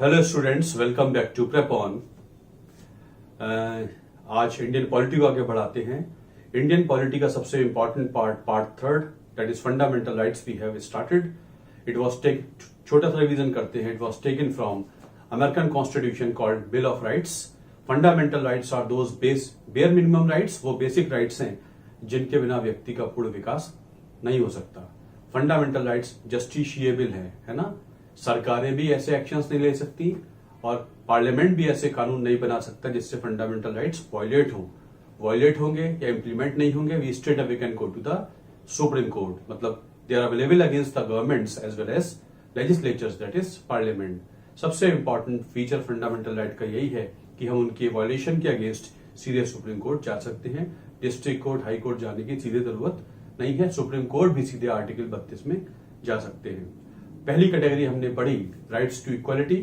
Hello students, welcome back to prep on. आज Indian polity को आगे बढ़ाते हैं। इंडियन पॉलिटी का सबसे important part third, that is fundamental rights, we have started. It was छोटा सा रिवीजन करते हैं। It was taken from American constitution called bill of rights. Fundamental rights are those bare minimum rights, वो basic rights हैं जिनके बिना व्यक्ति का पूर्ण विकास नहीं हो सकता। फंडामेंटल राइट्स जस्टिशिएबल है ना। सरकारें भी ऐसे एक्शंस नहीं ले सकती और पार्लियामेंट भी ऐसे कानून नहीं बना सकता जिससे फंडामेंटल राइट्स वायलेट होंगे या इंप्लीमेंट नहीं होंगे। We state we can go to the supreme court, मतलब they are available against the governments as well as legislatures, that is parliament. सबसे इंपॉर्टेंट फीचर फंडामेंटल राइट का यही है कि हम उनके वायलेशन के अगेंस्ट सीधे सुप्रीम कोर्ट जा सकते हैं। डिस्ट्रिक्ट कोर्ट, हाई कोर्ट जाने की सीधे जरूरत नहीं है। सुप्रीम कोर्ट भी सीधे आर्टिकल 32 में जा सकते हैं। पहली कैटेगरी हमने पढ़ी, राइट्स टू इक्वालिटी।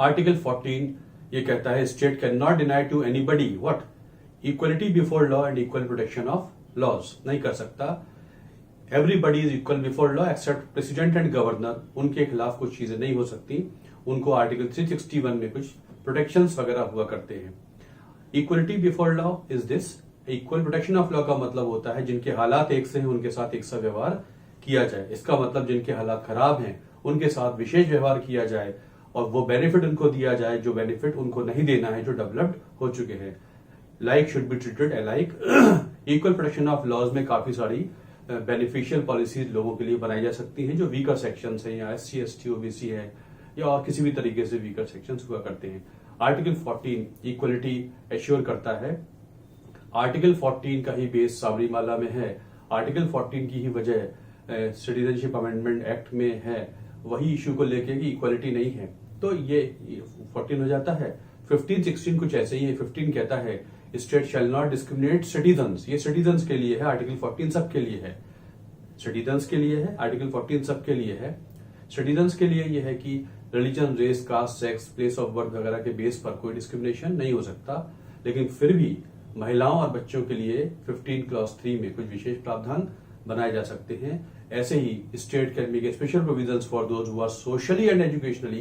आर्टिकल 14 ये कहता है state can not deny to anybody what equality before law and equal protection of laws. नहीं कर सकता। Everybody is equal before law except president and governor. उनके खिलाफ कुछ चीजें नहीं हो सकती। उनको आर्टिकल 361 में कुछ प्रोटेक्शंस वगैरह हुआ करते हैं। Equality before law is this. Equal protection of law का मतलब होता है जिनके हालात एक से हैं उनके साथ एक सा व्यवहार किया जाए। इसका मतलब जिनके हालात खराब हैं उनके साथ विशेष व्यवहार किया जाए और वो बेनिफिट उनको दिया जाए जो बेनिफिट उनको नहीं देना है, जो डेवलप्ड हो चुके हैं। Like should be treated alike. Equal protection of laws में काफी सारी बेनिफिशियल पॉलिसीज लोगों के लिए बनाई जा सकती हैं जो वीकर सेक्शंस हैं या SC ST OBC है या और किसी भी तरीके से वीकर सेक्शंस हुआ करते हैं। आर्टिकल 14 इक्वलिटी एश्योर करता है। आर्टिकल 14 का ही बेस साबरीमाला में है। आर्टिकल 14 की ही वजह सिटीजनशिप अमेंडमेंट एक्ट में है, वही इश्यू को लेके कि इक्वालिटी नहीं है, तो ये 14 हो जाता है। 15, 16 कुछ ऐसे ही है। 15 कहता है state shall not discriminate citizens. ये सिटीजन्स के लिए है। आर्टिकल 14 सबके लिए है। सिटीजन्स के लिए है। आर्टिकल 14 सबके लिए है। सिटीजन्स के लिए यह है कि religion, race, caste, sex, place of birth वगैरह के बेस पर कोई डिस्क्रिमिनेशन नहीं हो सकता। लेकिन फिर भी महिलाओं और बच्चों के लिए 15 क्लॉज 3 में कुछ विशेष प्रावधान बनाए जा सकते हैं। ऐसे ही state can make special provisions for those who are socially and educationally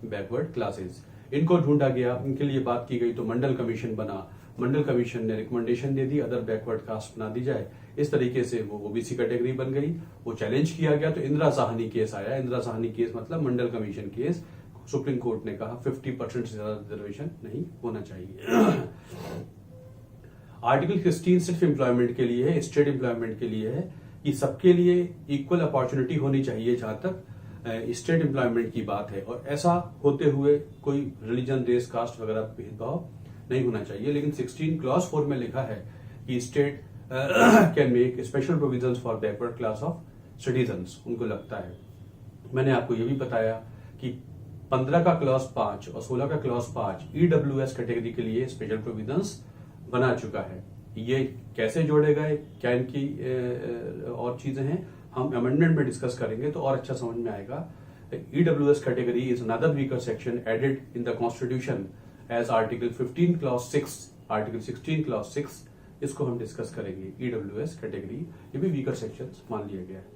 backward classes. इनको ढूंढा गया, इनके लिए बात की गई तो मंडल कमीशन बना। मंडल कमीशन ने recommendation they the other backward caste बना दी जाए। इस तरीके से वो OBC कैटेगरी बन गई। वो चैलेंज किया गया तो इंदिरा साहनी केस आया। इंदिरा साहनी केस मतलब मंडल कमीशन केस। सुप्रीम कोर्ट ने कहा 50% से ज्यादा रिजर्वेशन नहीं होना चाहिए। आर्टिकल 16 सिर्फ एम्प्लॉयमेंट के लिए है, स्टेट एम्प्लॉयमेंट के लिए है कि सबके लिए इक्वल अपॉर्चुनिटी होनी चाहिए जहां तक स्टेट एम्प्लॉयमेंट की बात है। और ऐसा होते हुए कोई रिलीजन, रेस, कास्ट वगैरह भेदभाव नहीं होना चाहिए। लेकिन 16 क्लॉज 4 में लिखा है कि state can make special provisions for backward class of citizens. उनको लगता है। मैंने आपको ये भी बताया कि 15 का क्लॉज 5 और 16 का क्लॉज 5 EWS कैटेगरी के लिए स्पेशल प्रोविजंस बना चुका है। ये कैसे जोड़े गए, क्या इनकी और चीजें हैं, हम अमेंडमेंट में डिस्कस करेंगे तो और अच्छा समझ में आएगा। EWS category is another weaker section added in the constitution as article 15 clause 6, article 16 clause 6। इसको हम डिस्कस करेंगे। EWS कैटेगरी ये भी वीकर सेक्शन मान लिया गया है।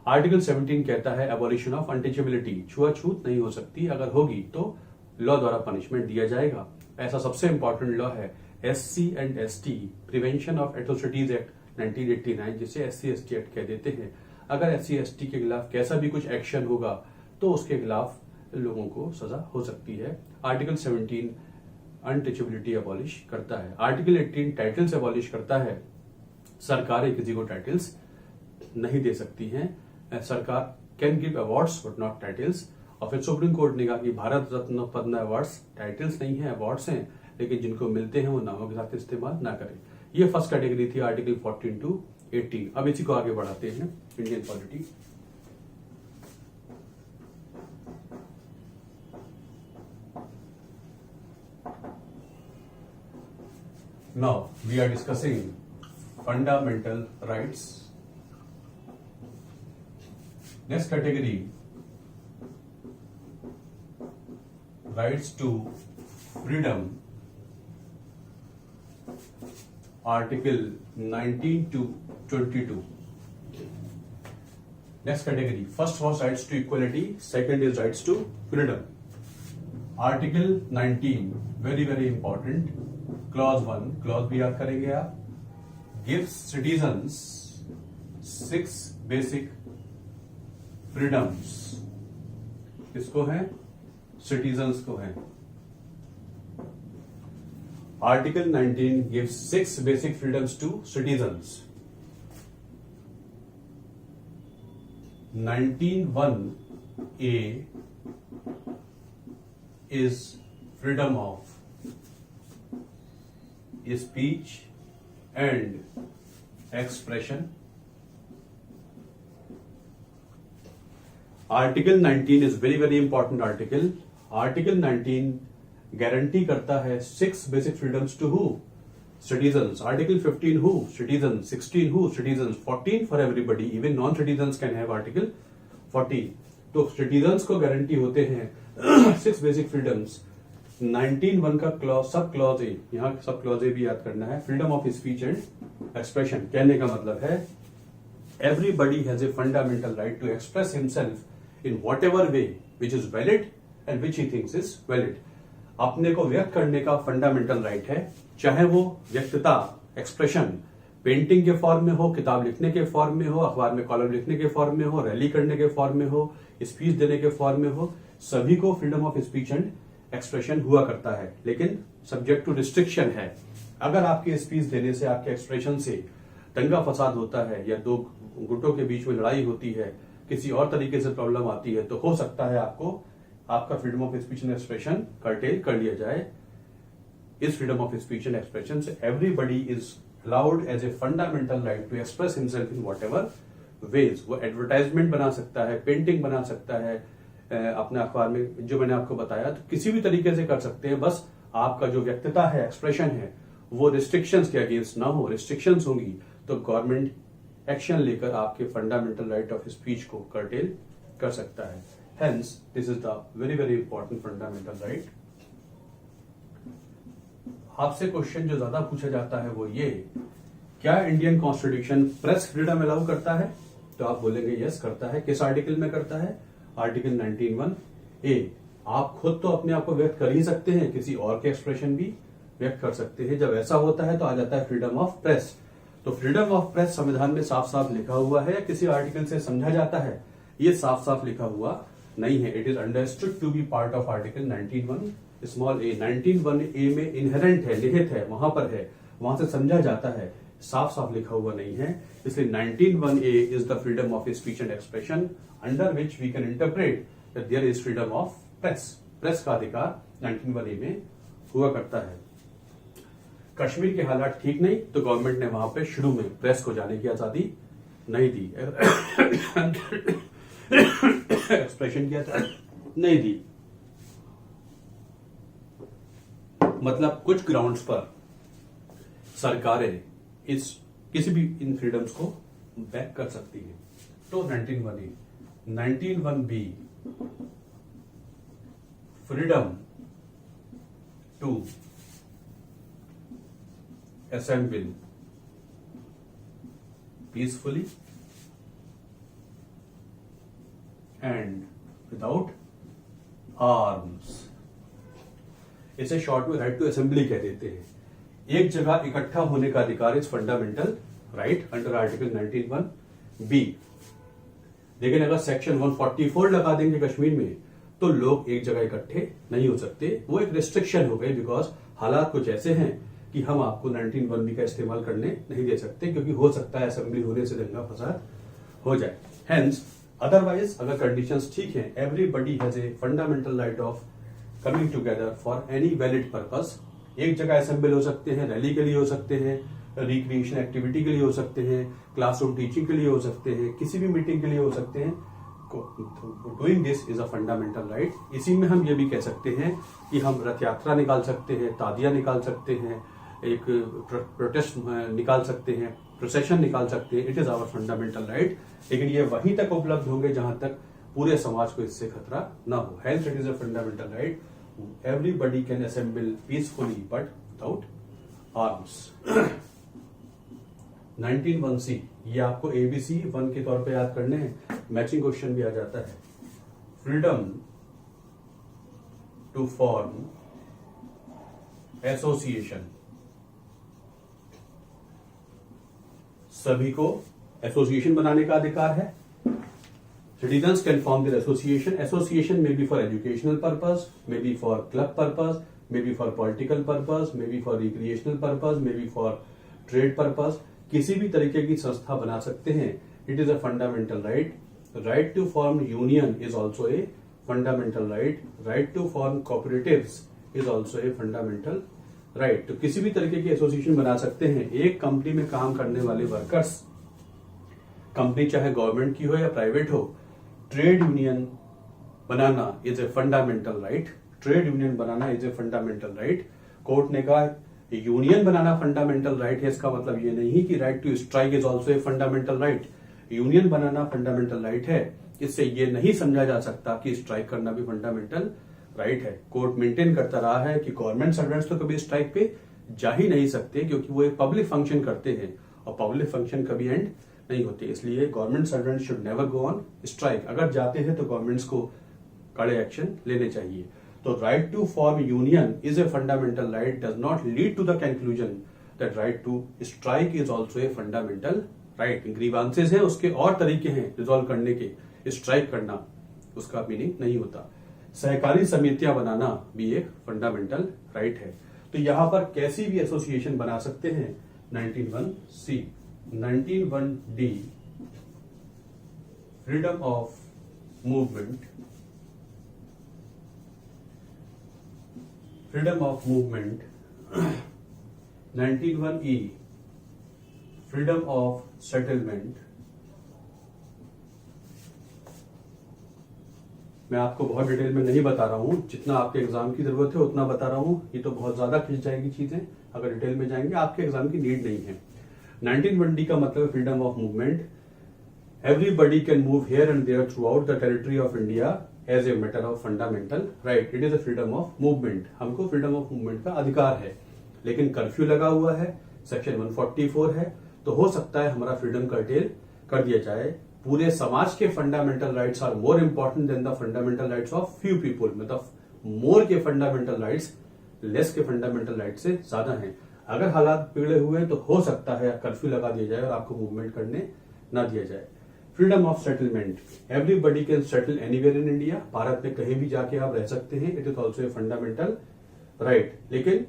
आर्टिकल 17 कहता है एबॉलिशन ऑफ अनटचेबिलिटी। छुआछूत नहीं हो सकती, अगर होगी तो लॉ द्वारा पनिशमेंट दिया जाएगा। ऐसा सबसे इंपॉर्टेंट लॉ है SC and ST prevention of atrocities act 1989, जिसे SC ST एक्ट कह देते हैं। अगर SC ST के खिलाफ कैसा भी कुछ एक्शन होगा तो उसके खिलाफ लोगों को सजा हो सकती है। आर्टिकल 17 अनटचेबिलिटी अबॉलिश करता है। आर्टिकल 18 टाइटल्स अबॉलिश करता है। सरकारें किसी को टाइटल्स नहीं दे सकती हैं। सरकार can give awards but not titles. और फिर सुप्रीम कोर्ट ने कहा कि भारत रत्न, पद्म अवार्ड्स टाइटल्स नहीं है, अवार्ड्स हैं, लेकिन जिनको मिलते हैं वो नामों के साथ इस्तेमाल ना करें। ये फर्स्ट कैटेगरी थी आर्टिकल 14 to 18। अब इसी को आगे बढ़ाते हैं। Indian polity. Now we are discussing fundamental rights. Next category, rights to freedom. Article 19 to 22। Next category, first was rights to equality, second is rights to freedom. Article 19 very very important, clause 1, clause भी याद करेंगे आप, gives citizens 6 basic freedoms. किसको है? Citizens को है। Article 19 gives 6 basic freedoms to citizens. 19(1)(a) is freedom of speech and expression. Article 19 is very very important article. Article 19 guarantee करता है 6 basic freedoms to who? Citizens. Article 15 who? Citizens. 16 who? Citizens. 14 for everybody. Even non-citizens can have Article 14. तो citizens को guarantee होते हैं 6 basic freedoms. 19(1) का clause, sub clause A, यहाँ sub clause A भी याद करना है। Freedom of speech and expression, कहने का मतलब है everybody has a fundamental right to express himself in whatever way which is valid and which he thinks is valid. अपने को व्यक्त करने का फंडामेंटल राइट है, चाहे वो व्यक्तता, एक्सप्रेशन पेंटिंग के फॉर्म में हो, किताब लिखने के फॉर्म में हो, अखबार में कॉलम लिखने के फॉर्म में हो, रैली करने के फॉर्म में हो, स्पीच देने के फॉर्म में हो, सभी को freedom of speech and expression हुआ करता है। लेकिन सब्जेक्ट टू रिस्ट्रिक्शन है। अगर आपके स्पीच देने से, आपके एक्सप्रेशन से दंगा फसाद होता है या दो गुटों के बीच में लड़ाई होती है, किसी और तरीके से प्रॉब्लम आती है, तो हो सकता है आपका freedom of speech and expression curtail कर लिया जाए। इस freedom of speech and expression से everybody is allowed as a fundamental right to express himself in whatever ways. वो एडवर्टाइजमेंट बना सकता है, पेंटिंग बना सकता है, अपने अखबार में जो मैंने आपको बताया, तो किसी भी तरीके से कर सकते हैं। बस आपका जो व्यक्तता है, एक्सप्रेशन है, वो रिस्ट्रिक्शंस के अगेंस्ट ना हो। रिस्ट्रिक्शंस होंगी तो गवर्नमेंट एक्शन लेकर आपके फंडामेंटल राइट ऑफ स्पीच को कर्टेल कर सकता है। Hence, this is the very very important fundamental right. आपसे क्वेश्चन जो ज्यादा पूछा जाता है वो ये, क्या Indian constitution press freedom allow करता है? तो आप बोलेंगे यस करता है। किस आर्टिकल में करता है? Article 19(1)(a। आप खुद तो अपने आप को व्यक्त कर ही सकते हैं, किसी और के एक्सप्रेशन भी व्यक्त कर सकते हैं। जब ऐसा होता है तो आ जाता है फ्रीडम ऑफ प्रेस। तो फ्रीडम ऑफ प्रेस संविधान में साफ साफ लिखा हुआ है या किसी आर्टिकल से समझा जाता है? ये साफ साफ लिखा हुआ नहीं है। It is understood to be part of article 19(1)(a). 19(1)(a) में इनहेरेंट है, निहित है, वहां पर है, वहां से समझा जाता है, साफ साफ लिखा हुआ नहीं है। इसलिए 19(1)(a is the freedom of speech and expression under which we can interpret that there is freedom of press. Press का अधिकार 19(1)(a) में हुआ करता है। कश्मीर के हालात ठीक नहीं तो गवर्नमेंट ने वहां पे शुरू में प्रेस को जाने की आजादी नहीं दी, एक्सप्रेशन किया था नहीं दी। मतलब कुछ ग्राउंड्स पर सरकारें इस किसी भी इन फ्रीडम्स को बैक कर सकती हैं। तो 19(1)(a), 19(1)(b freedom to assemble peacefully and without arms। इसे शॉर्ट में राइट टू असेंबली कह देते हैं। एक जगह इकट्ठा होने का अधिकार is fundamental right under article 19(1)(b। लेकिन अगर सेक्शन 144 लगा देंगे कश्मीर में तो लोग एक जगह इकट्ठे नहीं हो सकते। वो एक रिस्ट्रिक्शन हो गई, बिकॉज हालात कुछ ऐसे हैं कि हम आपको 19(1)(b का इस्तेमाल करने नहीं दे सकते, क्योंकि हो सकता है असेंबली होने से दंगा फसाद हो जाए। हेंस अदरवाइज अगर कंडीशंस ठीक हैं, everybody has a fundamental right of coming together for any valid purpose. एक जगह असेंबल हो सकते हैं, रैली के लिए हो सकते हैं, रिक्रिएशन एक्टिविटी के लिए हो सकते हैं, क्लासरूम टीचिंग के लिए हो सकते हैं, किसी भी मीटिंग के लिए हो सकते हैं। Doing this is a fundamental right. इसी में हम ये भी कह सकते हैं कि हम रथ यात्रा निकाल सकते हैं, तादिया निकाल सकते हैं, एक प्रोटेस्ट निकाल सकते हैं, प्रोसेशन निकाल सकते हैं। It is our fundamental right. लेकिन ये वहीं तक उपलब्ध होंगे जहां तक पूरे समाज को इससे खतरा ना हो। Health it is a fundamental right. Everybody can assemble peacefully but without arms. 19(1)(c ये आपको ABC 1 के तौर पे याद करने हैं, मैचिंग क्वेश्चन भी आ जाता है। फ्रीडम टू फॉर्म एसोसिएशन, सभी को एसोसिएशन बनाने का अधिकार है। Citizens can form their association. Association may be for educational purpose, may be for club purpose, may be for political purpose, may be for recreational purpose, may be for trade purpose. किसी भी तरीके की संस्था बना सकते हैं. It is a fundamental right. Right to form union is also a fundamental right. Right to form cooperatives is also a fundamental right. तो किसी भी तरीके की एसोसिएशन बना सकते हैं. एक कंपनी में काम करने वाले वर्कर्स, कंपनी चाहे गवर्नमेंट की हो या प्राइवेट हो, trade union banana is a fundamental right. Trade union banana is a fundamental right. Court ने कहा यूनियन बनाना फंडामेंटल राइट है, इसका मतलब ये नहीं कि right to strike is also a fundamental right. Union बनाना फंडामेंटल राइट है, इससे ये नहीं समझा जा सकता कि स्ट्राइक करना भी फंडामेंटल राइट है. कोर्ट मेंटेन करता रहा है कि गवर्नमेंट सर्वेंट्स तो कभी स्ट्राइक पे जा ही नहीं सकते, क्योंकि वो एक पब्लिक फंक्शन करते हैं और पब्लिक फंक्शन कभी एंड नहीं होते. इसलिए government servant should never go on strike. अगर जाते हैं तो गवर्नमेंट्स को कड़े एक्शन लेने चाहिए. तो right to form union is a fundamental right does not lead to the conclusion that right to strike is also a fundamental right. Grievances है, उसके और तरीके हैं रिजॉल्व करने के. स्ट्राइक करना उसका मीनिंग नहीं होता. सहकारी समितियां बनाना भी एक फंडामेंटल राइट है. तो यहां पर कैसी भी एसोसिएशन बना सकते हैं. 19(1)(c), 19(1)(d), freedom of movement, freedom of movement, 19(1)(e), freedom of settlement. मैं आपको बहुत डिटेल में नहीं बता रहा हूं, जितना आपके एग्जाम की जरूरत है उतना बता रहा हूं. ये तो बहुत ज्यादा खिंच जाएगी चीजें, अगर डिटेल में जाएंगे आपके एग्जाम की नीड नहीं है. 19(1)(d) का मतलब freedom of movement. Everybody can move here and there throughout the territory of India as a matter of fundamental right. It is a freedom of movement. हमको freedom of movement का अधिकार है, लेकिन curfew लगा हुआ है, section 144 है, तो हो सकता है हमारा फ्रीडम कर्टेल कर दिया जाए. पूरे समाज के fundamental rights are more important than the fundamental rights of few people. मतलब मोर के फंडामेंटल राइट्स लेस के फंडामेंटल राइट से ज्यादा हैं. अगर हालात बिगड़े हुए हैं तो हो सकता है कर्फ्यू लगा दिया जाए और आपको मूवमेंट करने ना दिया जाए. Freedom of settlement. Everybody can settle anywhere in India. Bharat में कहीं भी जाके आप रह सकते हैं. It is also a fundamental right. लेकिन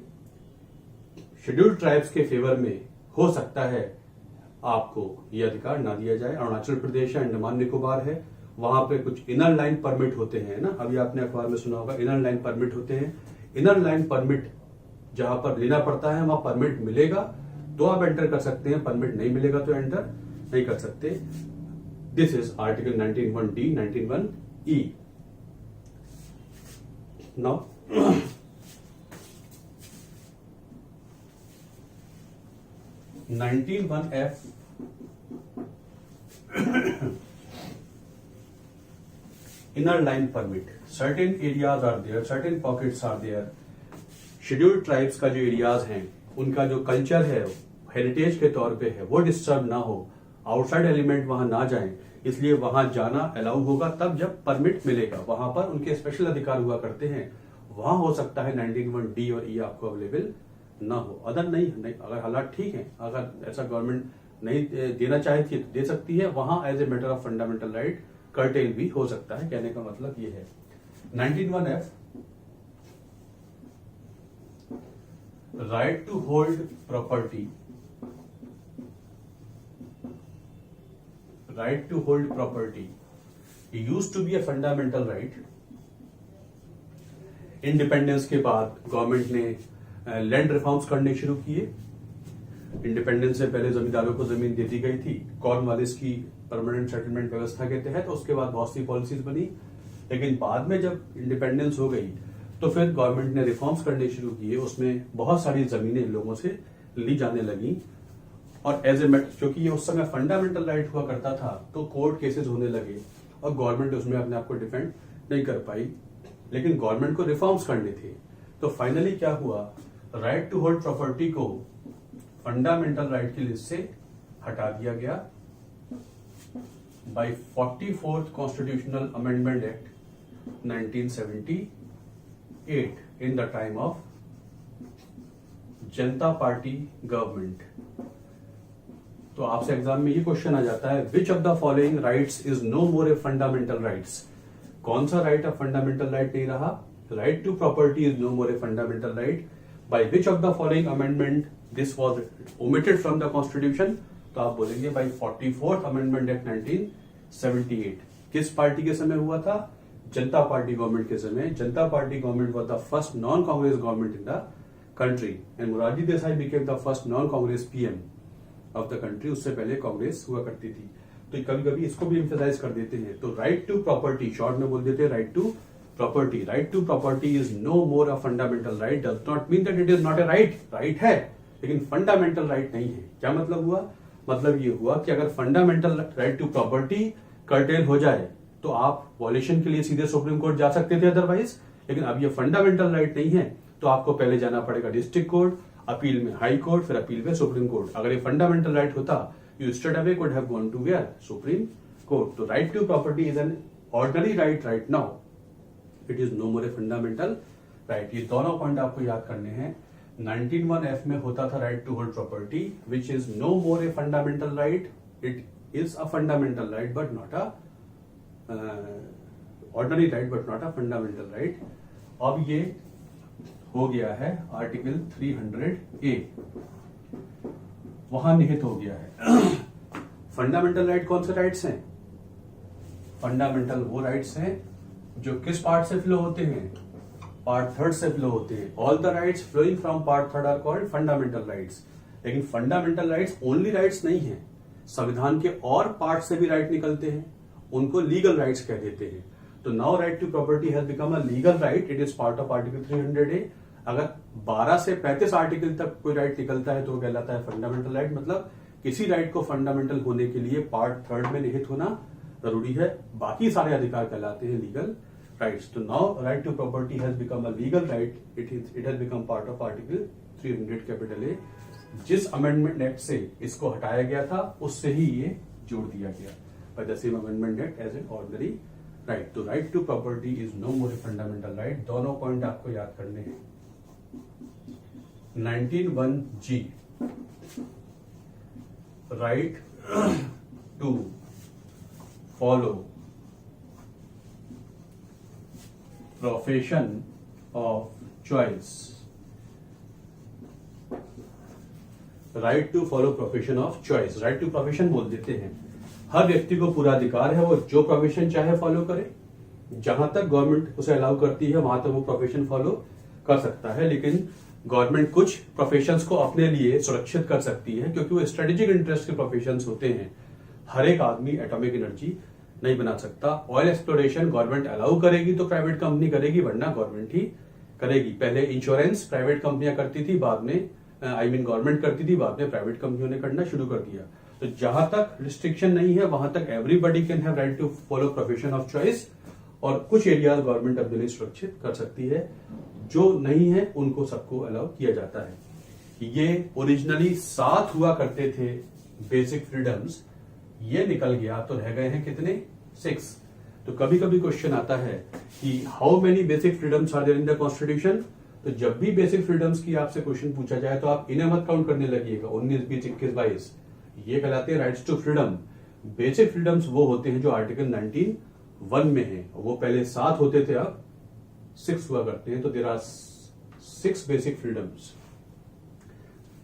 शेड्यूल्ड ट्राइब्स के फेवर में हो सकता है आपको ये अधिकार ना दिया जाए. अरुणाचल प्रदेश है, अंडमान निकोबार है, वहां पे कुछ इनर लाइन परमिट होते हैं ना. अभी आपने अखबार में सुना होगा इनर लाइन परमिट होते हैं. इनर लाइन परमिट जहां पर लेना पड़ता है, वहां परमिट मिलेगा तो आप एंटर कर सकते हैं, परमिट नहीं मिलेगा तो एंटर नहीं कर सकते. This is article 19(1)(d), 19(1)(e). Now 19(1)(f) inner line permit. Certain areas are there, certain pockets are there. Scheduled tribes का जो एरियाज हैं, उनका जो कल्चर है, हेरिटेज के तौर पे है, वो डिस्टर्ब ना हो, आउटसाइड एलिमेंट वहां ना जाएं, इसलिए वहां जाना अलाउ होगा तब जब परमिट मिलेगा. वहां पर उनके स्पेशल अधिकार हुआ करते हैं. वहां हो सकता है 19(1)(d) और E आपको अवेलेबल ना हो. अदर नहीं. अगर हालात ठीक है, अगर ऐसा गवर्नमेंट नहीं देना चाहती तो दे सकती है. वहां as a matter of fundamental right curtail भी हो सकता है. कहने का मतलब ये है. 19(1)(f), right to hold property. Right to hold property used to be a fundamental right. Independence के बाद गवर्नमेंट ने लैंड रिफॉर्म्स करने शुरू किए. इंडिपेंडेंस से पहले जमींदारों को जमीन दे दी गई थी कॉर्नवालिस की परमानेंट सेटलमेंट व्यवस्था के तहत. उसके बाद बहुत सी पॉलिसीज बनी, लेकिन बाद में जब इंडिपेंडेंस हो गई तो फिर गवर्नमेंट ने रिफॉर्म्स करने शुरू किए. उसमें बहुत सारी जमीनें लोगों से ली जाने लगी और एज ए क्योंकि ये उस समय फंडामेंटल राइट हुआ करता था तो कोर्ट केसेस होने लगे और गवर्नमेंट उसमें अपने आप को डिफेंड नहीं कर पाई. लेकिन गवर्नमेंट को रिफॉर्म्स करने थे तो फाइनली क्या हुआ, राइट टू होल्ड प्रॉपर्टी को फंडामेंटल राइट की लिस्ट से हटा दिया गया by 44th constitutional amendment act 1970. 8 in the time of Janata party government. तो आपसे एग्जाम में ये क्वेश्चन आ जाता है, which of the following rights is no more a fundamental rights. कौन सा राइट अब फंडामेंटल राइट नहीं रहा? Right to property is no more a fundamental right. By which of the following amendment this was omitted from the constitution? तो आप बोलेंगे bye 44th amendment act 1978। किस party के समय हुआ था? जनता पार्टी गवर्नमेंट के समय। जनता party government was the first non Congress government in the country and Morarji Desai became the first non Congress PM of the country. उससे पहले कांग्रेस हुआ करती थी। तो कभी कभी इसको भी एम्फेसाइज कर देते हैं। तो राइट टू प्रॉपर्टी, शॉर्ट में बोल देते हैं right to property. Right to property is no more a fundamental right, does not mean that it is not a right. Right है लेकिन फंडामेंटल राइट नहीं है। क्या मतलब हुआ? मतलब ये हुआ कि अगर fundamental right to property curtail हो जाए तो आप वॉल्यूशन के लिए सीधे सुप्रीम कोर्ट जा सकते थे अदरवाइज, लेकिन अब ये फंडामेंटल राइट नहीं है तो आपको पहले जाना पड़ेगा डिस्ट्रिक्ट कोर्ट, अपील में हाई कोर्ट, फिर अपील में सुप्रीम कोर्ट। अगर ये फंडामेंटल राइट होता you straight away could have gone to where? Supreme court. तो right to property is an ordinary right now, it is no more a fundamental right. ये दोनों point आपको याद करने हैं। 19(1)(f) में होता था right to hold property which is no more a fundamental right, it is a fundamental right but not a ordinary right but not a fundamental right. अब ये हो गया है आर्टिकल 300A, वहां निहित हो गया है। फंडामेंटल राइट कौन से राइट्स हैं? फंडामेंटल वो राइट्स हैं जो किस पार्ट से फ्लो होते हैं? पार्ट 3rd से फ्लो होते हैं। All the rights flowing from part 3rd are called fundamental rights. लेकिन फंडामेंटल राइट्स ओनली राइट्स नहीं है, संविधान के और पार्ट से भी राइट निकलते हैं, उनको लीगल राइट्स कह देते हैं। तो now right to property has become a legal right, it is part of article 300A। अगर 12 से 35 आर्टिकल तक कोई राइट निकलता है तो वो कहलाता है फंडामेंटल राइट। मतलब किसी राइट को फंडामेंटल होने के लिए पार्ट 3rd में निहित होना जरूरी है, बाकी सारे अधिकार कहलाते हैं लीगल राइट्स। तो now right to property has become a legal right, it has become part of article 300A। जिस अमेंडमेंट एक्ट से इसको हटाया गया था उससे ही ये जोड़ दिया गया by the same amendment act as an ordinary right. तो right to property is no more a fundamental right. दोनों पॉइंट आपको याद करने हैं। 19(1)(g) right to follow profession of choice. Right to follow profession of choice, right to profession बोल देते हैं। हर व्यक्ति को पूरा अधिकार है वो जो प्रोफेशन चाहे फॉलो करे। जहां तक गवर्नमेंट उसे अलाउ करती है वहां तक वो प्रोफेशन फॉलो कर सकता है, लेकिन गवर्नमेंट कुछ प्रोफेशंस को अपने लिए सुरक्षित कर सकती है क्योंकि वो स्ट्रेटेजिक इंटरेस्ट के प्रोफेशंस होते हैं। हर एक आदमी एटॉमिक एनर्जी नहीं बना सकता। ऑयल एक्सप्लोरेशन गवर्नमेंट अलाउ करेगी तो प्राइवेट कंपनी करेगी, वरना गवर्नमेंट ही करेगी। पहले इंश्योरेंस प्राइवेट कंपनियां करती थी, बाद में गवर्नमेंट करती थी, बाद में प्राइवेट कंपनियों ने करना शुरू कर दिया। तो जहां तक रिस्ट्रिक्शन नहीं है वहां तक everybody can have right to follow profession of choice. और कुछ एरियाज गवर्नमेंट अपने लिए सुरक्षित कर सकती है, जो नहीं है उनको सबको अलाउ किया जाता है। ये ओरिजिनली 7 हुआ करते थे बेसिक फ्रीडम्स, ये निकल गया तो रह गए हैं कितने? 6। तो कभी कभी क्वेश्चन आता है कि how many basic freedoms are there in the constitution. तो जब भी बेसिक फ्रीडम्स की आपसे क्वेश्चन पूछा जाए तो आप इन्हें मत काउंट करने लगिएगा 19, 20, 21, 22। ये कहलाते हैं rights to freedom. Basic freedoms वो होते हैं जो आर्टिकल 19(1) में है। वो पहले 7 होते थे, अब 6 हुआ करते हैं। तो there are 6 basic freedoms.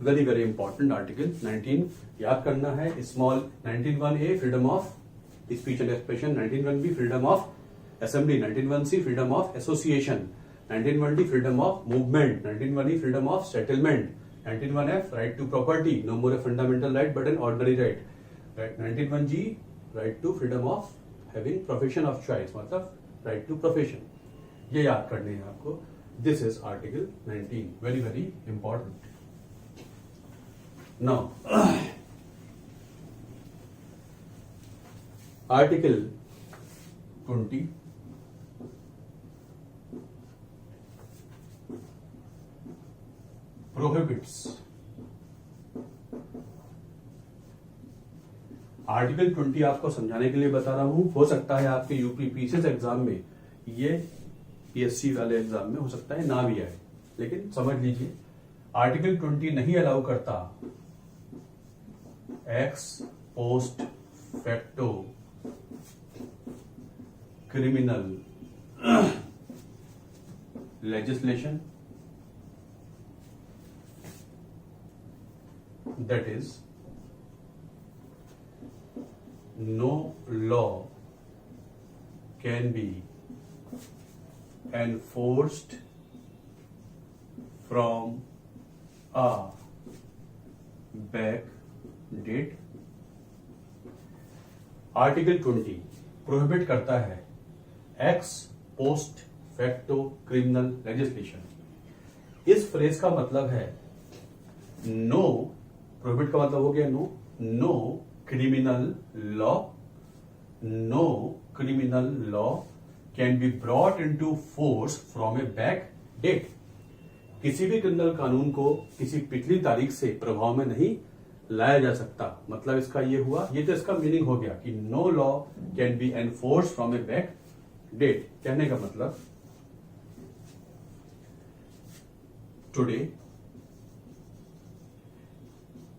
Very very important article 19 याद करना है। Small 19(1)(a) freedom of speech and expression, 19(1)(b) freedom of assembly, 19(1)(c) freedom of association, 19(1)(d) freedom of movement, 19(1)(e) freedom of settlement, 19(1)(f) right to property, no more a fundamental right but an ordinary right, 19(1)(g) right to freedom of having profession of choice, मतलब right to profession. ये याद करने हैं आपको। This is article 19, very very important. Now article 20 prohibits. Article 20 आपको समझाने के लिए बता रहा हूं, हो सकता है आपके यूपी पीसीएस एग्जाम में ये पीएससी वाले एग्जाम में हो सकता है ना भी आए, लेकिन समझ लीजिए आर्टिकल 20 नहीं अलाउ करता x post facto criminal legislation, that is, no law can be enforced from a back date. Article 20 prohibit करता है ex post facto criminal legislation. इस फ्रेज का मतलब है नो, प्रोहिबिट का मतलब हो गया no, no criminal law, no criminal law can be brought into force from a back date. किसी भी क्रिमिनल कानून को किसी पिछली तारीख से प्रभाव में नहीं लाया जा सकता। मतलब इसका ये हुआ, ये तो इसका मीनिंग हो गया कि no law can be enforce from a back date. कहने का मतलब टुडे,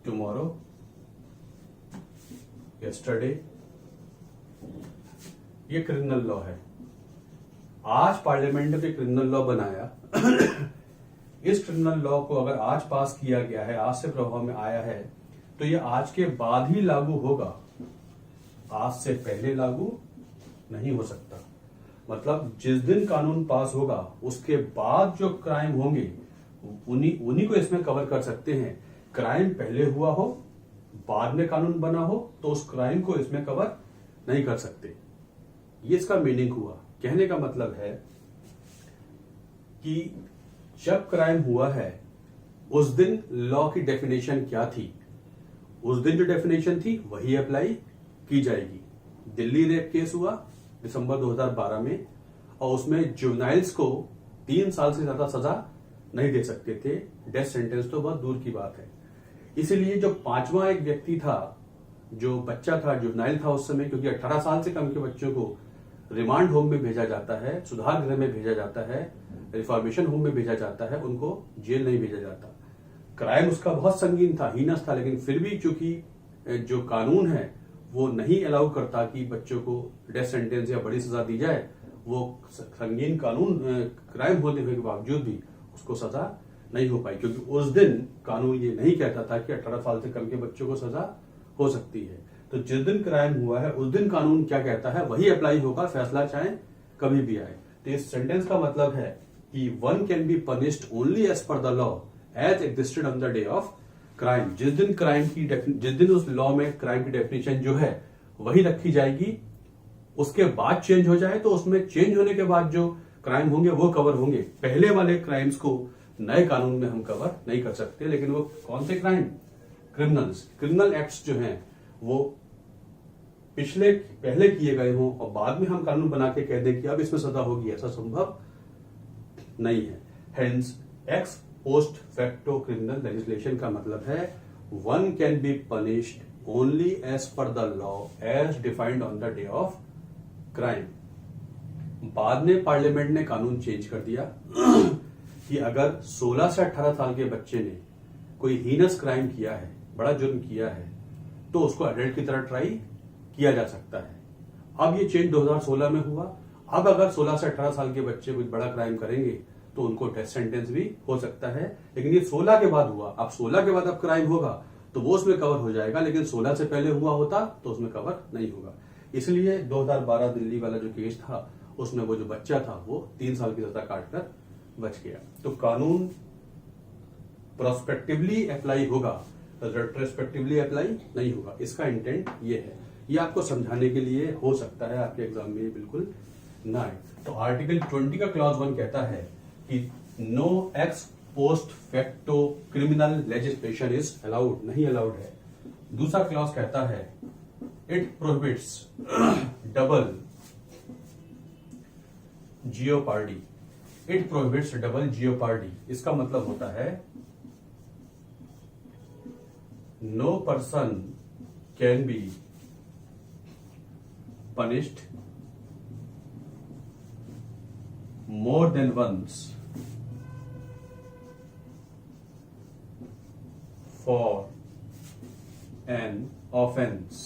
टुमारो, यस्टरडे, ये क्रिमिनल लॉ है। आज पार्लियामेंट ने क्रिमिनल लॉ बनाया इस क्रिमिनल लॉ को अगर आज पास किया गया है, आज से प्रभाव में आया है, तो ये आज के बाद ही लागू होगा, आज से पहले लागू नहीं हो सकता। मतलब जिस दिन कानून पास होगा उसके बाद जो क्राइम होंगे उन्हीं को इसमें कवर कर सकते हैं। क्राइम पहले हुआ हो, बाद में कानून बना हो, तो उस क्राइम को इसमें कवर नहीं कर सकते। ये इसका मीनिंग हुआ। कहने का मतलब है कि जब क्राइम हुआ है उस दिन लॉ की डेफिनेशन क्या थी, उस दिन जो डेफिनेशन थी वही अप्लाई की जाएगी। दिल्ली रेप केस हुआ दिसंबर 2012 में, और उसमें जुवेनाइल्स को 3 साल से ज्यादा सजा नहीं दे सकते थे, डेथ सेंटेंस तो बहुत दूर की बात है। इसीलिए जो 5वां एक व्यक्ति था, जो बच्चा था, जुवेनाइल था उस समय, क्योंकि 18 साल से कम के बच्चों को रिमांड होम में भेजा जाता है, सुधार गृह में भेजा जाता है, रिफॉर्मेशन होम में भेजा जाता है, उनको जेल नहीं भेजा जाता। क्राइम उसका बहुत संगीन था, हीनस था, लेकिन फिर भी चूंकि जो कानून है वो नहीं अलाउ करता कि बच्चों को डेथ सेंटेंस या बड़ी सजा दी जाए, वो संगीन कानून क्राइम होने के बावजूद भी उसको सजा नहीं हो पाई, क्योंकि उस दिन कानून ये नहीं कहता था कि 18 साल से कम के बच्चों को सजा हो सकती है। तो जिस दिन क्राइम हुआ है उस दिन कानून क्या कहता है वही अप्लाई होगा, फैसला चाहे कभी भी आए। तो इस सेंटेंस का मतलब है कि one can be punished only as per the law as existed on the day of crime. जिस दिन उस लॉ में क्राइम की डेफिनेशन जो है वही रखी जाएगी, उसके बाद चेंज हो जाए तो उसमें चेंज होने के बाद जो क्राइम होंगे वो कवर होंगे। पहले वाले क्राइम्स को नए कानून में हम कवर नहीं कर सकते। लेकिन वो कौन से क्राइम? क्रिमिनल एक्ट्स जो हैं वो पहले किए गए हों और बाद में हम कानून बना के कह दें कि अब इसमें सजा होगी, ऐसा संभव नहीं है। Hence ex post facto criminal legislation का मतलब है one can be punished only as per the law as defined on the day of crime. बाद में पार्लियामेंट ने कानून चेंज कर दिया कि अगर 16 से 18 साल के बच्चे ने कोई हीनस क्राइम किया है, बड़ा जुर्म किया है, तो उसको एडल्ट की तरह ट्राई किया जा सकता है। अब ये चेंज 2016 में हुआ। अब अगर 16 से 18 साल के बच्चे कुछ बड़ा क्राइम करेंगे तो उनको डेथ सेंटेंस भी हो सकता है। लेकिन ये 16 के बाद हुआ। अब 16 के बाद अब क्राइम होगा तो वो उसमें कवर हो जाएगा, लेकिन 16 से पहले हुआ होता तो उसमें कवर नहीं होगा। इसलिए 2012 दिल्ली वाला जो केस था उसमें वो जो बच्चा था वो 3 साल की सजा काटकर बच गया। तो कानून प्रोस्पेक्टिवली अप्लाई होगा, रेट्रोस्पेक्टिवली अप्लाई नहीं होगा। इसका इंटेंट ये है। ये आपको समझाने के लिए हो सकता है आपके एग्जाम में बिल्कुल ना आए। तो आर्टिकल 20 का क्लॉज 1 कहता है कि no ex post facto criminal legislation is allowed, नहीं अलाउड है। दूसरा क्लॉज कहता है it prohibits double jeopardy. It prohibits double jeopardy. इसका मतलब होता है no person can be punished more than once for an offense,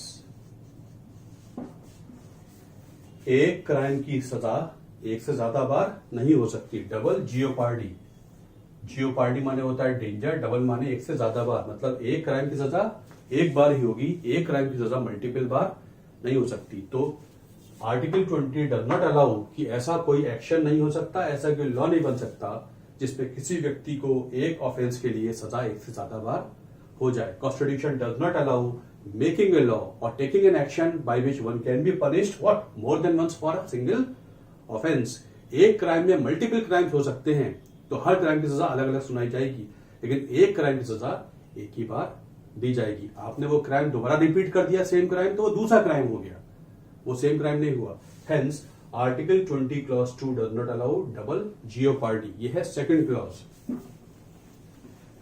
एक क्राइम की सजा एक से ज्यादा बार नहीं हो सकती। डबल जियोपार्डी, जियोपार्डी माने होता है डेंजर, डबल माने एक से ज्यादा बार, मतलब एक क्राइम की सजा एक बार ही होगी, एक क्राइम की सजा मल्टीपल बार नहीं हो सकती। तो आर्टिकल 20 डज नॉट अलाउ कि ऐसा कोई एक्शन नहीं हो सकता, ऐसा कोई लॉ नहीं बन सकता जिसपे किसी व्यक्ति को एक ऑफेंस के लिए सजा एक से ज्यादा बार हो जाए। Constitution does not allow making a law और taking an action by which one can be punished what more than once for a single offence. एक क्राइम में मल्टीपल क्राइम्स हो सकते हैं, तो हर क्राइम की सजा अलग अलग सुनाई जाएगी, लेकिन एक क्राइम की सजा एक ही बार दी जाएगी। आपने वो क्राइम दोबारा रिपीट कर दिया सेम क्राइम, तो वो दूसरा क्राइम हो गया, वो सेम क्राइम नहीं हुआ। Hence article 20 clause 2 does not allow double jeopardy. ये है सेकंड क्लॉज,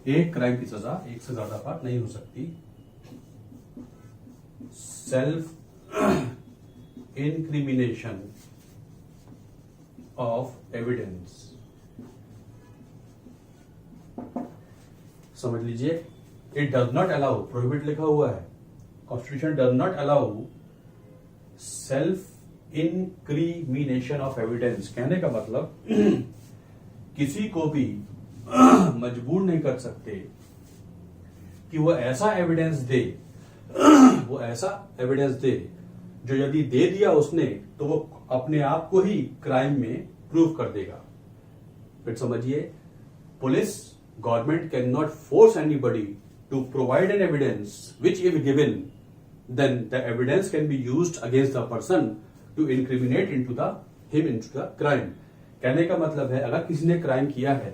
एक क्राइम की सजा एक से ज्यादा बार नहीं हो सकती। सेल्फ इंक्रिमिनेशन ऑफ एविडेंस, समझ लीजिए, it does not allow, prohibit लिखा हुआ है, constitution does not allow self incrimination of evidence. कहने का मतलब किसी को भी मजबूर नहीं कर सकते कि वो ऐसा एविडेंस दे, वो ऐसा एविडेंस दे जो यदि दे दिया उसने तो वो अपने आप को ही क्राइम में प्रूव कर देगा। फिर समझिए, police, government can not force anybody to provide an evidence which if given then the evidence can be used against the person to incriminate him into the crime। कहने का मतलब है अगर किसी ने क्राइम किया है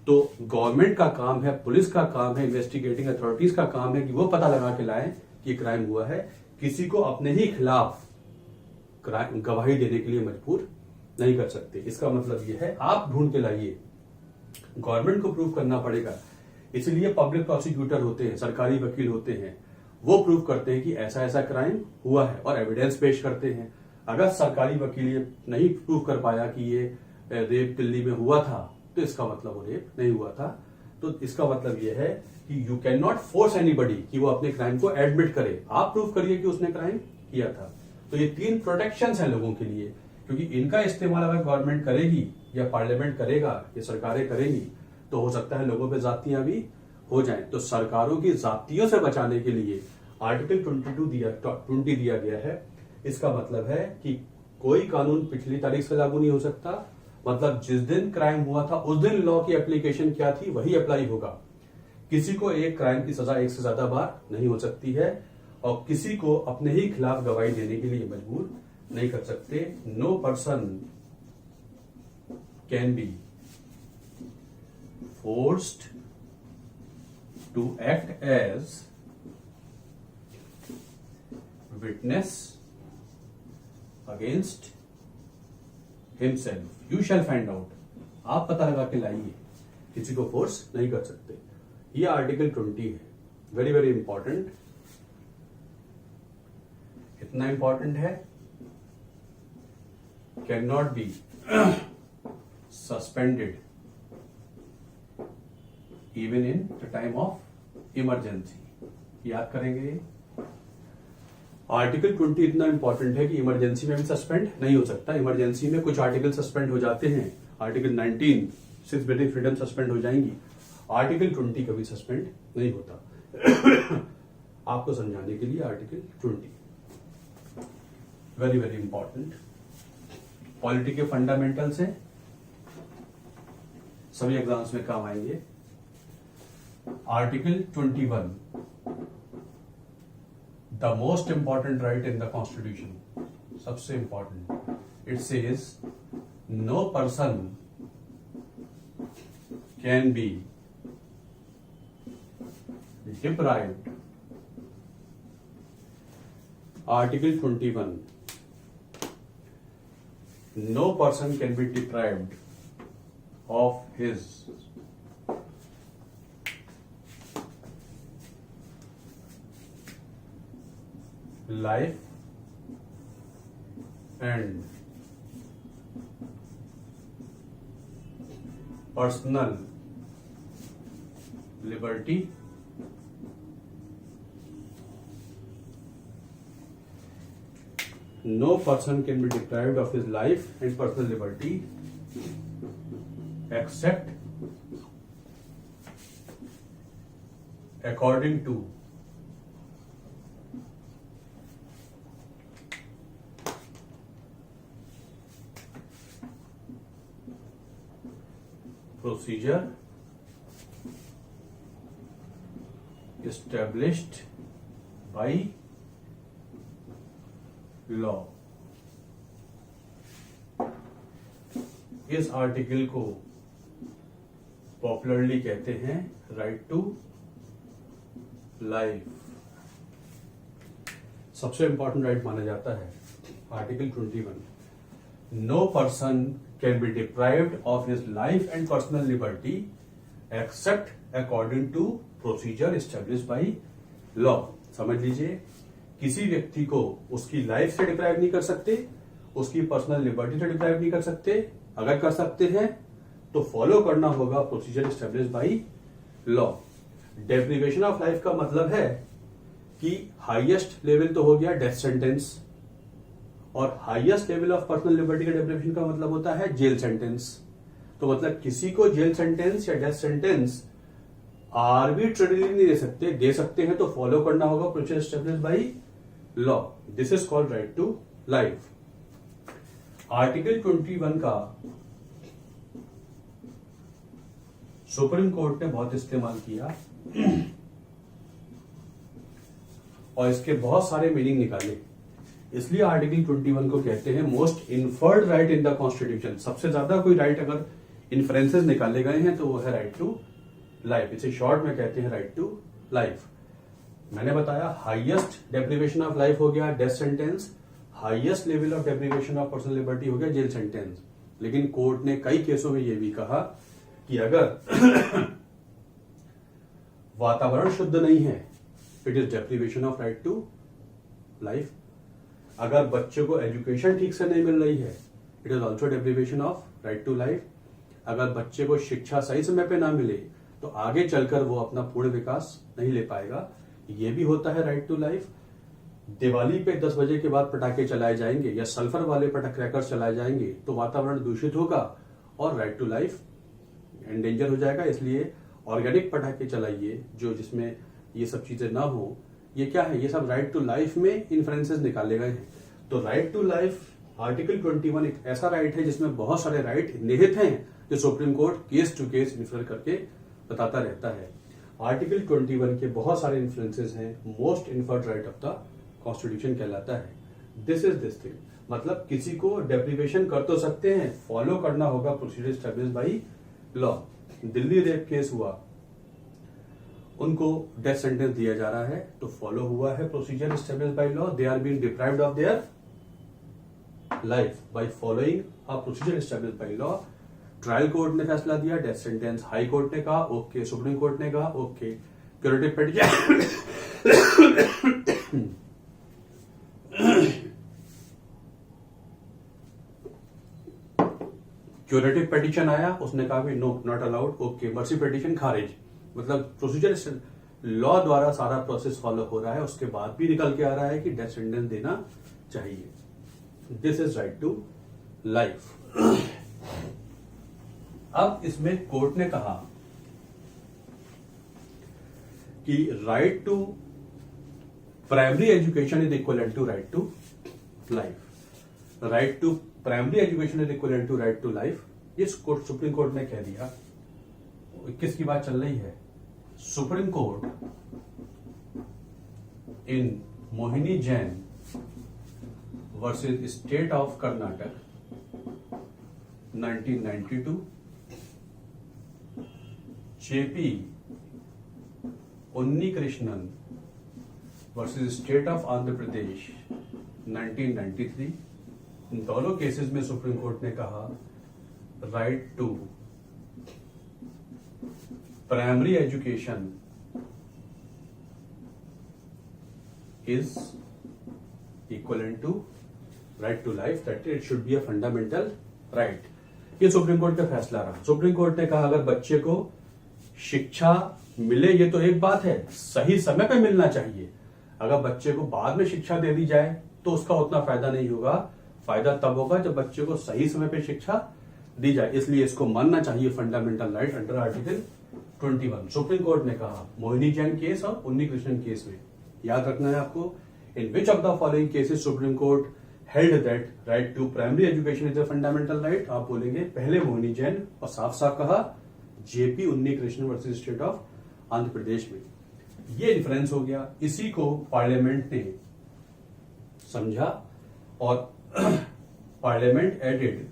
तो गवर्नमेंट का काम है, पुलिस का काम है, इन्वेस्टिगेटिंग अथॉरिटीज का काम है कि वो पता लगा के लाएं कि क्राइम हुआ है। किसी को अपने ही खिलाफ गवाही देने के लिए मजबूर नहीं कर सकते। इसका मतलब ये है आप ढूंढ के लाइए, गवर्नमेंट को प्रूव करना पड़ेगा। इसलिए पब्लिक प्रोसिक्यूटर होते हैं, सरकारी वकील होते हैं, वो प्रूव करते हैं कि ऐसा ऐसा क्राइम हुआ है और एविडेंस पेश करते हैं। अगर सरकारी वकील ये नहीं प्रूव कर पाया कि ये रेप दिल्ली में हुआ था तो इसका मतलब वो रेप नहीं हुआ था। तो इसका मतलब ये है कि you can not force anybody कि वो अपने क्राइम को एडमिट करे, आप प्रूव करिए कि उसने क्राइम किया था। तो ये 3 प्रोटेक्शन हैं लोगों के लिए, क्योंकि इनका इस्तेमाल अगर गवर्नमेंट करेगी या पार्लियामेंट करेगा या सरकारें करेंगी तो हो सकता है लोगों पे जातियां भी हो जाएं। तो सरकारों की जातियों से बचाने के लिए आर्टिकल 20 दिया गया है। इसका मतलब है कि कोई कानून पिछली तारीख से लागू नहीं हो सकता, मतलब जिस दिन क्राइम हुआ था उस दिन लॉ की एप्लीकेशन क्या थी वही अप्लाई होगा। किसी को एक क्राइम की सजा एक से ज्यादा बार नहीं हो सकती है और किसी को अपने ही खिलाफ गवाही देने के लिए मजबूर नहीं कर सकते। No person can be forced to act as witness against himself। You shall find out, आप पता लगा के लाइए, किसी को फोर्स नहीं कर सकते। ये आर्टिकल 20 है, वेरी वेरी इंपॉर्टेंट। इतना इंपॉर्टेंट है, can not be suspended even in the time of emergency. याद करेंगे, आर्टिकल 20 इतना इंपॉर्टेंट है कि इमरजेंसी में भी सस्पेंड नहीं हो सकता। इमरजेंसी में कुछ आर्टिकल सस्पेंड हो जाते हैं, आर्टिकल 19 6 बेसिक फ्रीडम सस्पेंड हो जाएंगी, आर्टिकल 20 कभी सस्पेंड नहीं होता। आपको समझाने के लिए article 20 very very important. Polity के फंडामेंटल्स हैं, सभी एग्जाम्स में काम आएंगे। Article 21, the most important right in the constitution, सबसे important. It says no person can be deprived. Article 21, no person can be deprived of his life and personal liberty no person can be deprived of his life and personal liberty except according to procedure established by law. इस article को popularly कहते हैं right to life. सबसे important right माना जाता है article 21। No person can be deprived of his life and personal liberty except according to procedure establish by law. समझ लीजिए, किसी व्यक्ति को उसकी लाइफ से डिप्राइव नहीं कर सकते, उसकी पर्सनल लिबर्टी से डिप्राइव नहीं कर सकते। अगर कर सकते हैं तो फॉलो करना होगा procedure establish by law. Deprivation of life का मतलब है कि हाईएस्ट लेवल तो हो गया डेथ सेंटेंस, और highest level of personal liberty का डेप्रिवेशन का मतलब होता है जेल सेंटेंस। तो मतलब किसी को जेल सेंटेंस या डेथ सेंटेंस आर्बिट्रेरीली नहीं दे सकते हैं, तो फॉलो करना होगा procedure establish by law. This is called right to life. Article 21 का सुप्रीम कोर्ट ने बहुत इस्तेमाल किया और इसके बहुत सारे मीनिंग निकाले। इसलिए आर्टिकल 21 को कहते हैं most inferred right in the constitution. सबसे ज्यादा कोई राइट अगर इन्फ्रेंसेस निकाले गए हैं तो वो है राइट टू लाइफ। इसे शॉर्ट में कहते हैं राइट टू लाइफ। मैंने बताया हाईएस्ट डेप्रिवेशन ऑफ लाइफ हो गया death sentence, highest level of deprivation of personal liberty हो गया जेल सेंटेंस। लेकिन कोर्ट ने कई केसों में यह भी कहा कि अगर वातावरण शुद्ध नहीं है, it is deprivation of right to life. अगर बच्चे को एजुकेशन ठीक से नहीं मिल रही है, it is also deprivation of right to life. अगर बच्चे को शिक्षा सही समय पे ना मिले तो आगे चलकर वो अपना पूर्ण विकास नहीं ले पाएगा, ये भी होता है राइट टू लाइफ। दिवाली पे 10 बजे के बाद पटाखे चलाए जाएंगे या सल्फर वाले क्रैकर्स चलाए जाएंगे तो वातावरण दूषित होगा और राइट टू लाइफ एंडेंजर हो जाएगा। इसलिए ऑर्गेनिक पटाखे चलाइए जो जिसमें ये सब चीजें ना हो। ये क्या है, ये सब राइट टू लाइफ में इन्फ्लुएंसेस निकाले गए हैं। तो राइट टू लाइफ आर्टिकल 21 एक ऐसा राइट है जिसमें बहुत सारे राइट निहित हैं जो supreme court case to case influence करके बताता रहता है। आर्टिकल 21 के बहुत सारे इन्फ्लुएंसेस हैं। Most inferred right of the constitution कहलाता है। दिस इज दिस थिंग, मतलब किसी को डेप्रिवेशन कर तो सकते हैं, फॉलो करना होगा procedure establish by law. Delhi rape case हुआ, उनको डेथ सेंटेंस दिया जा रहा है तो फॉलो हुआ है procedure establish by law. They are being deprived of their life by following a procedure establish by law. Trial court ने फैसला दिया डेथ सेंटेंस, हाई कोर्ट ने कहा ओके, सुप्रीम कोर्ट ने कहा okay. Curative petition curative petition आया, उसने कहा भी no not allowed, okay. Mercy petition खारिज। मतलब प्रोसीजर लॉ द्वारा सारा प्रोसेस फॉलो हो रहा है, उसके बाद भी निकल के आ रहा है कि डेथ सेंटेंस देना चाहिए। This is right to life. अब इसमें कोर्ट ने कहा कि right to primary education is equal to right to life. Right to primary education is equal to right to life. ये सुप्रीम कोर्ट ने कह दिया। किसकी बात चल रही है? Supreme court in Mohini Jain versus state of Karnataka 1992, JP Unnikrishnan versus state of Andhra Pradesh 1993। इन दोनों केसेस में सुप्रीम कोर्ट ने कहा right to primary education is equal to right to life, that it should be a fundamental right. ये supreme court का फैसला रहा। Supreme court ने कहा अगर बच्चे को शिक्षा मिले, ये तो एक बात है, सही समय पे मिलना चाहिए। अगर बच्चे को बाद में शिक्षा दे दी जाए तो उसका उतना फायदा नहीं होगा। फायदा तब होगा जब बच्चे को सही समय पे शिक्षा दी जाए, इसलिए इसको मानना चाहिए fundamental right under article 21। Supreme court ने कहा मोहिनी जैन केस और उन्नी कृष्णन केस में, याद रखना है आपको, in which of the following cases supreme court held that right to primary education is a fundamental right. आप बोलेंगे पहले मोहिनी जैन और साफ साफ कहा JP Unnikrishnan versus state of Andhra Pradesh में। ये डिफरेंस हो गया, इसी को पार्लियामेंट ने समझा और parliament added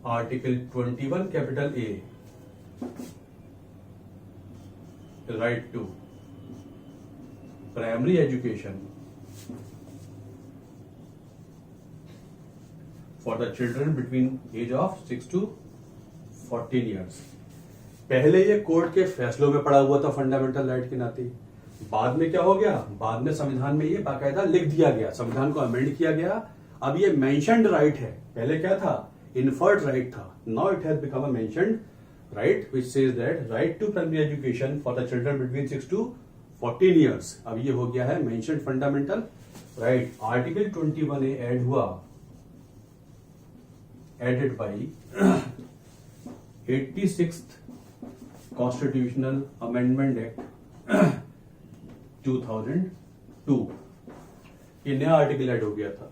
article 21 capital A right to primary education for the children between age of 6 to 14 years. पहले ये कोर्ट के फैसलों में पड़ा हुआ था फंडामेंटल राइट के नाते, बाद में क्या हो गया, बाद में संविधान में ये बाकायदा लिख दिया गया, संविधान को अमेंड किया गया। अब ये मेंशन्ड राइट है, पहले क्या था, इन्फर्ड राइट था। Now it has become a mentioned right which says that right to primary education for the children between 6 to 14 years. अब ये हो गया है mentioned fundamental right. Article 21 A add हुआ, added by 86th constitutional amendment act 2002। ये नया article add हो गया था।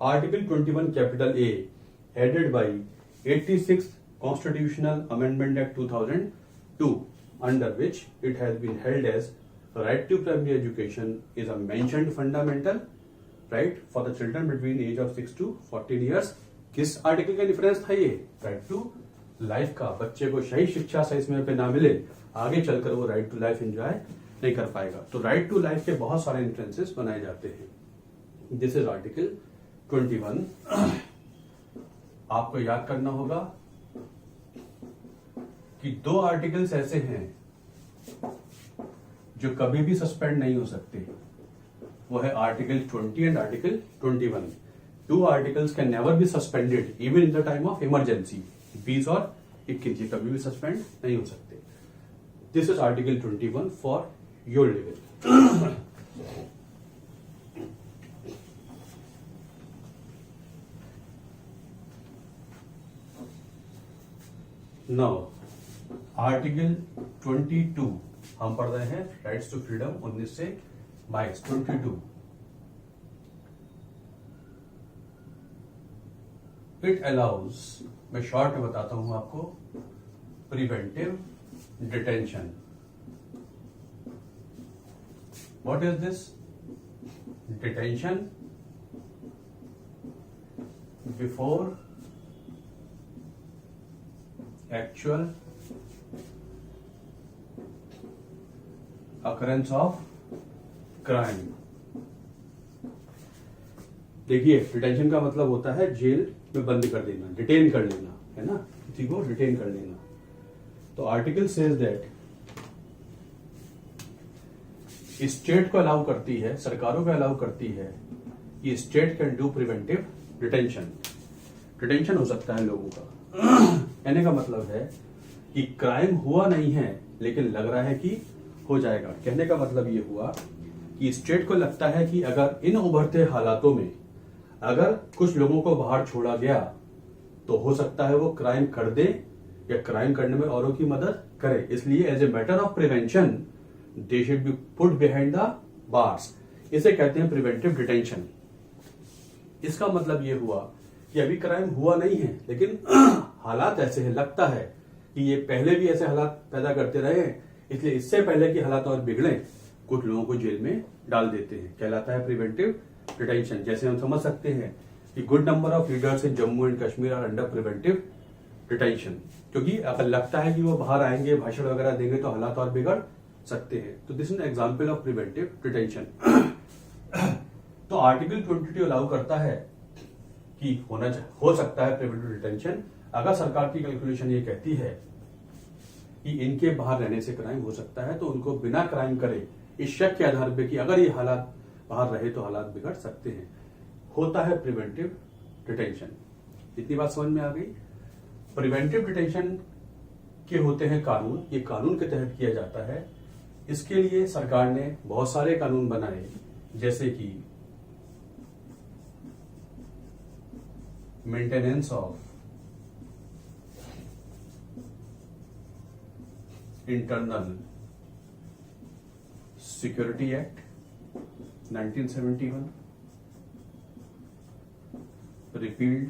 Article 21 capital A added by 86th constitutional amendment act 2002 under which it has been held as right to primary education is a mentioned fundamental right for the children between age of 6 to 14 years। किस article का difference था ये, right to life का। बच्चे को सही शिक्षा सही समय पे ना मिले, आगे चलकर वो राइट टू लाइफ एंजॉय नहीं कर पाएगा। तो राइट टू लाइफ के बहुत सारे इंफ्लुएंसेस बनाए जाते हैं। This is article 21। आपको याद करना होगा कि दो आर्टिकल्स ऐसे हैं जो कभी भी सस्पेंड नहीं हो सकते, वो है article 20 and article 21। Two articles can never be suspended even in the time of emergency। 20 और 21 ये कभी भी सस्पेंड नहीं हो सकते। This is article 21 for your level। Now article 22 हम पढ़ रहे हैं, राइट्स टू फ्रीडम 19 से 22। 22 इट अलाउज, मैं शॉर्ट में बताता हूं आपको, preventive detention. What is this detention? Before actual occurrence of crime. देखिए डिटेंशन का मतलब होता है जेल में बंद कर देना, डिटेन कर लेना, है ना, किसी को डिटेन कर लेना। तो आर्टिकल सेज दैट स्टेट को अलाउ करती है, सरकारों को अलाउ करती है कि state can do preventive detention. Detention हो सकता है लोगों का, कहने का मतलब है कि क्राइम हुआ नहीं है लेकिन लग रहा है कि हो जाएगा। कहने का मतलब ये हुआ कि स्टेट को लगता है कि अगर इन उभरते हालातों में अगर कुछ लोगों को बाहर छोड़ा गया तो हो सकता है वो क्राइम कर दे या क्राइम करने में औरों की मदद करे, इसलिए as a matter of prevention they should be put behind the bars. इसे कहते हैं प्रिवेंटिव डिटेंशन। इसका मतलब ये हुआ कि अभी क्राइम हुआ नहीं है लेकिन हालात ऐसे हैं, लगता है कि ये पहले भी ऐसे हालात पैदा करते रहे हैं, इसलिए इससे पहले कि हालात और बिगड़े कुछ लोगों को जेल में डाल देते हैं, कहलाता है प्रिवेंटिव डिटेंशन। जैसे हम समझ सकते हैं कि good number of leaders in Jammu and Kashmir are under preventive detention, क्योंकि अगर लगता है कि वो बाहर आएंगे, भाषण वगैरह देंगे तो हालात और बिगड़ सकते हैं। तो this is an example of preventive detention. तो आर्टिकल 22 अलाउ करता है कि हो सकता है प्रिवेंटिव डिटेंशन अगर सरकार की कैलकुलेशन ये कहती है कि इनके बाहर रहने से क्राइम हो सकता है, तो उनको बिना क्राइम करे इस शक के आधार पे कि अगर ये हालात बाहर रहे तो हालात बिगड़ सकते हैं, होता है प्रिवेंटिव डिटेंशन। इतनी बात समझ में आ गई। प्रिवेंटिव डिटेंशन के होते हैं कानून, ये कानून के तहत किया जाता है। इसके लिए सरकार ने बहुत सारे कानून बनाए, जैसे कि maintenance of internal security act 1971, repealed.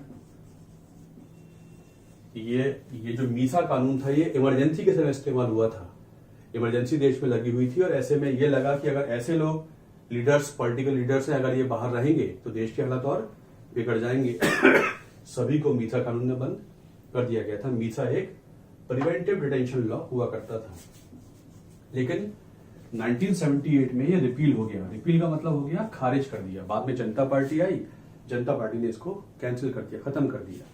ये जो मीसा कानून था ये इमरजेंसी के समय इस्तेमाल हुआ था। इमरजेंसी देश में लगी हुई थी और ऐसे में ये लगा कि अगर ऐसे लोग लीडर्स, पॉलिटिकल लीडर्स हैं, अगर ये बाहर रहेंगे तो देश के हालात और बिगड़ जाएंगे। सभी को मीसा कानून ने बंद कर दिया गया था। मीसा एक प्रिवेंटिव डिटेंशन लॉ हुआ करता था, लेकिन 1978 में ये रिपील हो गया। रिपील का मतलब हो गया खारिज कर दिया। बाद में जनता पार्टी आई, जनता पार्टी ने इसको कैंसिल कर दिया, खत्म कर दिया।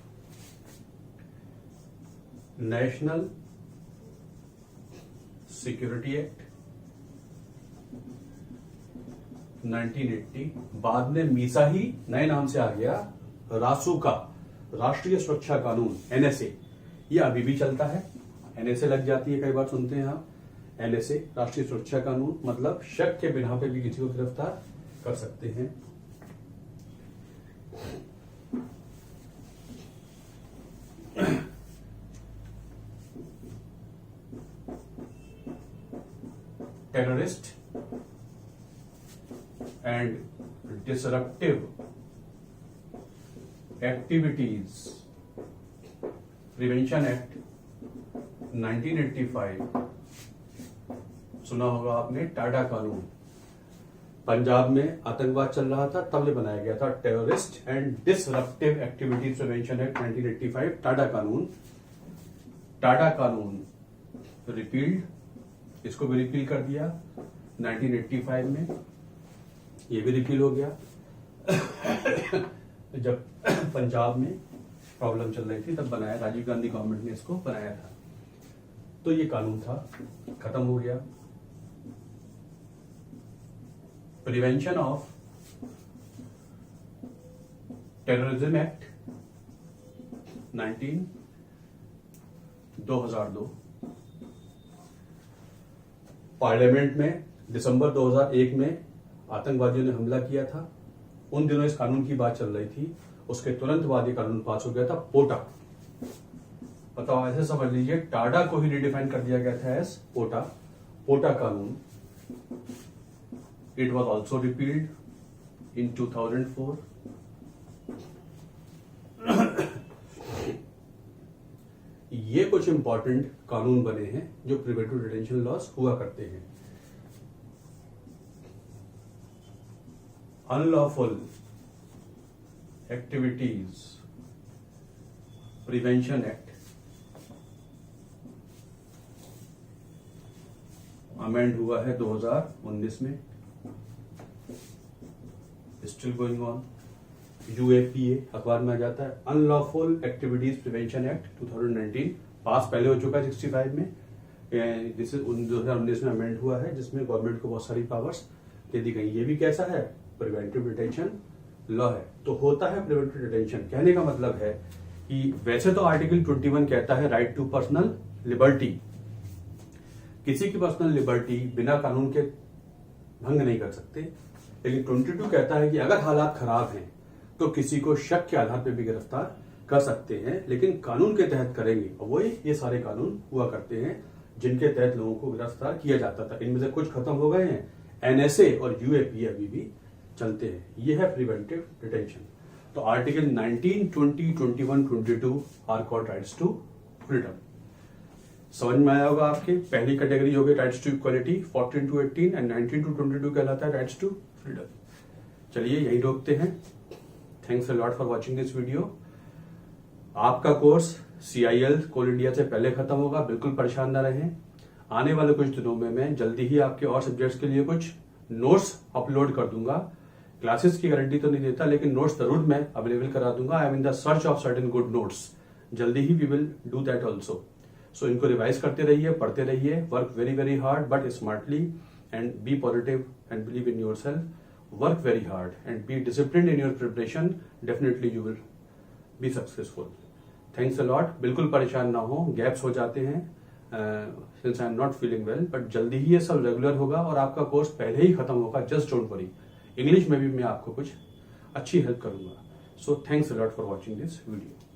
नेशनल सिक्योरिटी एक्ट 1980, बाद में मीसा ही नए नाम से आ गया रासुका, राष्ट्रीय सुरक्षा कानून, एनएसए। ये अभी भी चलता है, एनएसए लग जाती है, कई बार सुनते हैं आप। एनएसए राष्ट्रीय सुरक्षा कानून, मतलब शक के बिना पे भी किसी को गिरफ्तार कर सकते हैं। Terrorist and disruptive activities prevention act 1985, सुना होगा आपने। टाडा कानून, पंजाब में आतंकवाद चल रहा था तब ये बनाया गया था। Terrorist and disruptive activities prevention act 1985, Tada कानून। टाडा कानून रिपील्ड, इसको भी रिपील कर दिया 1985 में, ये भी रिपील हो गया। जब पंजाब में प्रॉब्लम चल रही थी तब बनाया, राजीव गांधी गवर्नमेंट ने इसको बनाया था। तो ये कानून था, खत्म हो गया। Prevention of terrorism act 2002, parliament में दिसंबर 2001 में आतंकवादियों ने हमला किया था। उन दिनों इस कानून की बात चल रही थी, उसके तुरंत बाद ये कानून पास हो गया था, पोटा। बताओ, ऐसे समझ लीजिए, टाडा को ही रिडिफाइन कर दिया गया था एज पोटा। पोटा कानून, इट वॉज ऑल्सो रिपील्ड इन 2004। ये कुछ इंपॉर्टेंट कानून बने हैं जो प्रिवेंटिव डिटेंशन लॉस हुआ करते हैं। Unlawful activities prevention act amend हुआ है 2019 में, स्टिल गोइंग ऑन। यूएपीए अखबार में आ जाता है। अनलॉफुल एक्टिविटीज प्रिवेंशन एक्ट 2019 पास पहले हो चुका है 65 में, जिसे 2019 में अमेंड हुआ है, जिसमें गवर्नमेंट को बहुत सारी पावर्स दे दी गई। ये भी कैसा है? प्रिवेंटिव डिटेंशन लॉ है। तो होता है प्रिवेंटिव डिटेंशन, कहने का मतलब है कि वैसे तो आर्टिकल 21 कहता है राइट टू पर्सनल लिबर्टी, किसी की पर्सनल लिबर्टी बिना कानून के भंग नहीं कर सकते, लेकिन 22 कहता है कि अगर हालात खराब हैं तो किसी को शक के आधार पर भी गिरफ्तार कर सकते हैं, लेकिन कानून के तहत करेंगे। और वही ये सारे कानून हुआ करते हैं जिनके तहत लोगों को गिरफ्तार किया जाता था। इनमें से कुछ खत्म हो गए हैं, एनएसए और यूएपीए अभी भी चलते हैं। ये है प्रिवेंटिव डिटेंशन। तो article 19, 20, 21, 22 are called rights to freedom. समझ में आया होगा आपके। पहली कैटेगरी हो गई rights to equality 14 to 18 and 19 to 22 कहलाता है राइट्स टू फ्रीडम। चलिए यही रोकते हैं। Thanks a lot for watching this video. आपका कोर्स CIL कोल इंडिया से पहले खत्म होगा, बिल्कुल परेशान ना रहें। आने वाले कुछ दिनों में मैं जल्दी ही आपके और सब्जेक्ट्स के लिए कुछ नोट्स अपलोड कर दूंगा। क्लासेस की गारंटी तो नहीं देता, लेकिन नोट्स जरूर मैं अवेलेबल करा दूंगा। I am in the search of certain good notes. जल्दी ही we will do that also. So इनको रिवाइज करते रहिए, पढ़ते रहिए, work very very hard but smartly and be positive and believe in yourself. Work very hard and be disciplined in your preparation. Definitely you will be successful. Thanks a lot. बिल्कुल परेशान ना हो, gaps हो जाते हैं since I am not feeling well, but जल्दी ही ये सब रेगुलर होगा और आपका कोर्स पहले ही खत्म होगा। जस्ट डोंट वरी, इंग्लिश में भी मैं आपको कुछ अच्छी हेल्प करूंगा। So thanks a lot for watching this video.